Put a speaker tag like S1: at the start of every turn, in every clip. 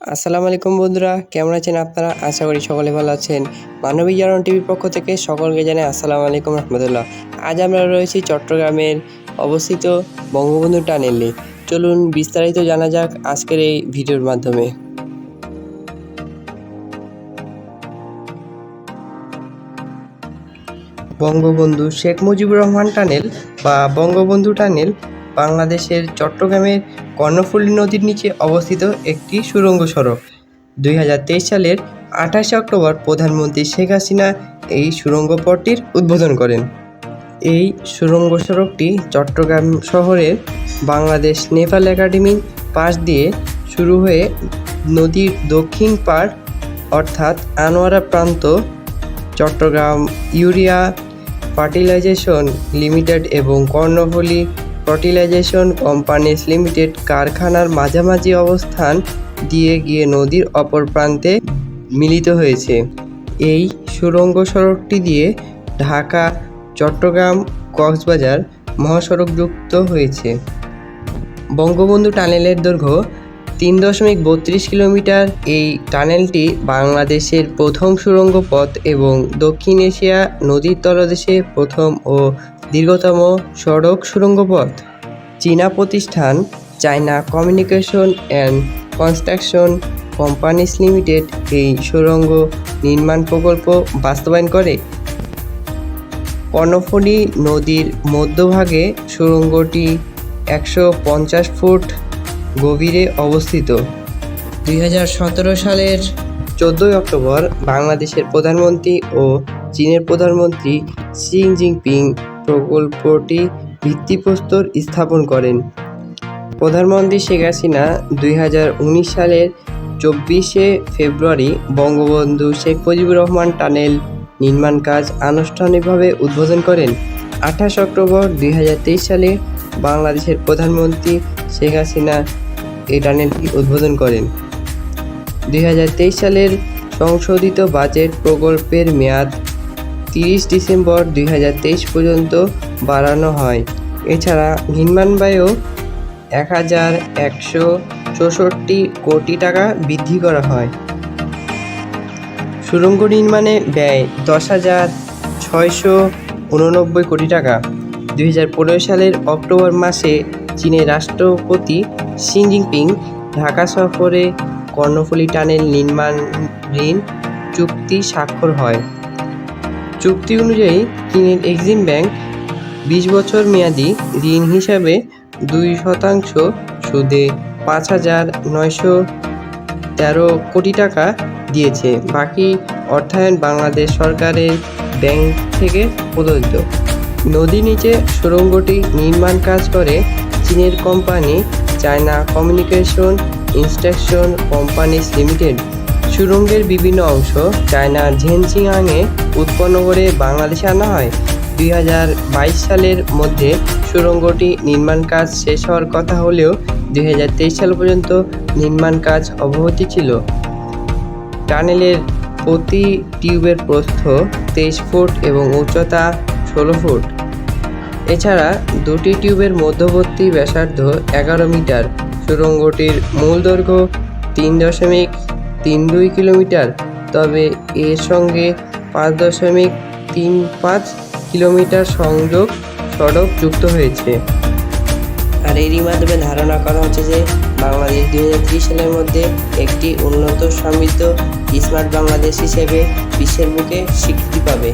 S1: আসসালামু আলাইকুম বন্ধুরা, কেমন আছেন আপনারা? আশা করি সকলে ভালো আছেন। মানবিক জাগরণ টিভির পক্ষ থেকে সকলকে জানাই আসসালামু আলাইকুম রহমতুল্লাহ। আজ আমরা রয়েছি চট্টগ্রামের অবস্থিত বঙ্গবন্ধু টানেলে। চলুন বিস্তারিত জানা যাক আজকের এই ভিডিওর মাধ্যমে। বঙ্গবন্ধু শেখ মুজিবুর রহমান টানেল বা বঙ্গবন্ধু টানেল বাংলাদেশের চট্টগ্রামের কর্ণফুলী নদীর নিচে অবস্থিত একটি সুড়ঙ্গ সড়ক। 2023 সালের 28 অক্টোবর প্রধানমন্ত্রী শেখ হাসিনা এই সুড়ঙ্গ পথটির উদ্বোধন করেন। এই সুড়ঙ্গ সড়কটি চট্টগ্রাম শহরের বাংলাদেশ নেভাল একাডেমির পাশ দিয়ে শুরু হয়ে নদীর দক্ষিণ পাড় অর্থাৎ আনোয়ারা প্রান্ত চট্টগ্রাম ইউরিয়া ফার্টিলাইজেশন লিমিটেড এবং কর্ণফুলী ফার্টিলাইজেশন কোম্পানিজ লিমিটেড কারখানার মাঝামাঝি অবস্থান দিয়ে গিয়ে নদীর অপর প্রান্তে মিলিত হয়েছে। এই সুড়ঙ্গ সড়কটি দিয়ে ঢাকা, চট্টগ্রাম, কক্সবাজার মহাসড়ক যুক্ত হয়েছে। বঙ্গবন্ধু টানেলের দৈর্ঘ্য 3.32 কিলোমিটার। এই টানেলটি বাংলাদেশের প্রথম সুড়ঙ্গ পথ এবং দক্ষিণ এশিয়া নদীর তলদেশে প্রথম ও দীর্ঘতম সড়ক সুড়ঙ্গ পথ। চীনা প্রতিষ্ঠান China communication and construction companies limited এই সুড়ঙ্গ নির্মাণ প্রকল্প বাস্তবায়ন করে। কর্ণফুলী নদীর মধ্যভাগে সুড়ঙ্গটি 150 ফুট গভীরে অবস্থিত। 2017 সালের 14 অক্টোবর বাংলাদেশের প্রধানমন্ত্রী ও চীনের প্রধানমন্ত্রী শি জিনপিং প্রকল্পটি ভিত্তিপ্রস্তর স্থাপন করেন। প্রধানমন্ত্রী শেখ হাসিনা 2019 সালের 24 ফেব্রুয়ারি বঙ্গবন্ধু শেখ মুজিবুর রহমান টানেল নির্মাণ কাজ আনুষ্ঠানিকভাবে উদ্বোধন করেন। 28 অক্টোবর 2023 সালে বাংলাদেশের প্রধানমন্ত্রী শেখ হাসিনা এই টানেলটি উদ্বোধন করেন। 2023 সালের সংশোধিত বাজেট প্রকল্পের মেয়াদ 30 ডিসেম্বর 2023 পর্যন্ত বাড়ানো হয়। এছাড়া নির্মাণ ব্যয়ও 1164 কোটি টাকা বৃদ্ধি করা হয়। সুড়ঙ্গ নির্মাণে ব্যয় 10,689 কোটি টাকা। 2015 সালের অক্টোবর মাসে চীনের রাষ্ট্রপতি শি জিনপিং ঢাকা সফরে কর্ণফুলী টানেল নির্মাণ ঋণ চুক্তি স্বাক্ষর হয়। চুক্তি অনুযায়ী চীনের এক্সিম ব্যাংক 20 বছর মেয়াদি ঋণ হিসাবে 2% সুদে 5,913 কোটি টাকা দিয়েছে। বাকি অর্থায়ন বাংলাদেশ সরকারের ব্যাংক থেকে প্রদত্ত। নদীর নিচে সুড়ঙ্গটি নির্মাণ কাজ করে চীনের company China communication instruction companies limited. সুড়ঙ্গের বিভিন্ন অংশ চায়নার ঝেনচিয়াংয়ে উৎপন্ন করে বাংলাদেশে আনা হয়। 2022 সালের মধ্যে সুড়ঙ্গটি নির্মাণ কাজ শেষ হওয়ার কথা হলেও 2023 সাল পর্যন্ত নির্মাণ কাজ অব্যাহত ছিল। টানেলের প্রতি টিউবের প্রস্থ 23 ফুট এবং উচ্চতা 16 ফুট। এছাড়া দুটি টিউবের মধ্যবর্তী ব্যাসার্ধ 11 মিটার। সুড়ঙ্গটির মূল দৈর্ঘ্য 3.32 কিলোমিটার, তবে এর সঙ্গে 5.35 কিলোমিটার সংযোগ সড়ক যুক্ত হয়েছে। আর এরই মাধ্যমে ধারণা করা হচ্ছে যে বাংলাদেশ 2030 সালের মধ্যে একটি উন্নত সমৃদ্ধ স্মার্ট বাংলাদেশ হিসেবে বিশ্বের বুকে স্বীকৃতি পাবে।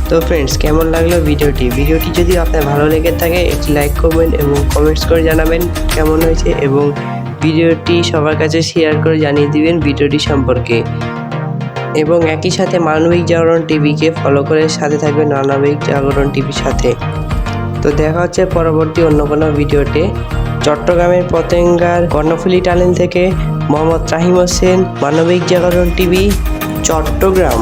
S1: তো ফ্রেন্ডস, কেমন লাগলো ভিডিওটি যদি আপনার ভালো লেগে থাকে একটি লাইক করবেন এবং কমেন্টস করে জানাবেন কেমন হয়েছে, এবং ভিডিওটি সবার কাছে শেয়ার করে জানিয়ে দিবেন ভিডিওটি সম্পর্কে, এবং একই সাথে মানবিক জাগরণ টিভিকে ফলো করে সাথে থাকবেন মানবিক জাগরণ টিভির সাথে। তো দেখা হচ্ছে পরবর্তী অন্য কোনো ভিডিওতে। চট্টগ্রামের পতেঙ্গার কর্ণফুলী টানেল থেকে মোহাম্মদ রাহিম হোসেন, মানবিক জাগরণ টিভি, চট্টগ্রাম।